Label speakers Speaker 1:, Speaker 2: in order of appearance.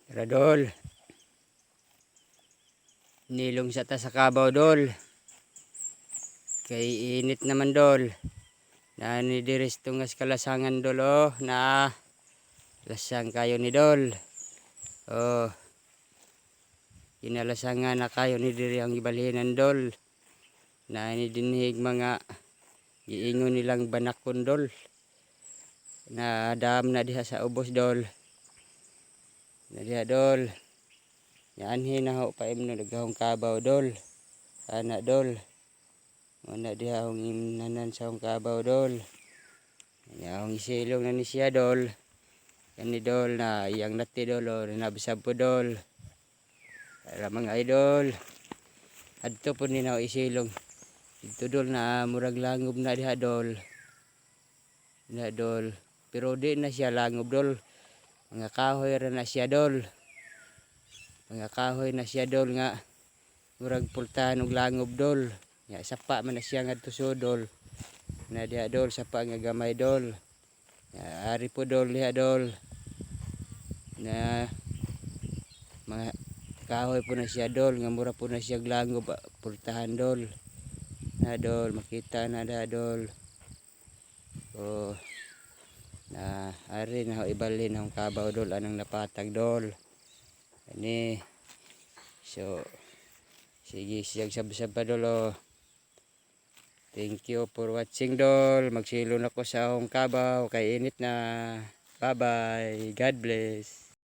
Speaker 1: Tara dol, nilong sa ta sa kabaw dol. Kay init naman dol. Na ni diris tungas kalasangan dol oh, na lasang kayo ni dol. Oh, kinalasangan na kayo ni diri ang ibalhinan dol. Na ni dinhig mga giingon nilang banakon dol. Na dam na diha sa ubos dol. Na diha dol. Yaanhin na ho paim no daghang kabaw dol. Ana dol. Wala diha akong imnanan sa akong kabaw dol. Akong isilong na ni siya dol. Kani dol na iyang nati dol o nabisab po dol. Para mga idol. Adto po ni na isilong. Dito dol na murag langob na diha dol. Na dol. Pero di na siya langob dol. Mga kahoy ra na siya dol. Mga kahoy na siya dol nga murag pultahan og langob dol. Ya sapa man na siya ngadto dol. Na diha dol sapa nga gamay dol. Ya ari po dol diha dol. Na mga kahoy po na siya dol nga mura po na siya langob pultahan dol. Na dol makita na da dol. Oh na ari na ho ibalhin ang kabaw dol anang napatag dol. Ani so sige siyang sab-sab pa dol oh. Thank you for watching dol. Magsilon ako sa akong kabaw kay init na. Bye bye. God bless.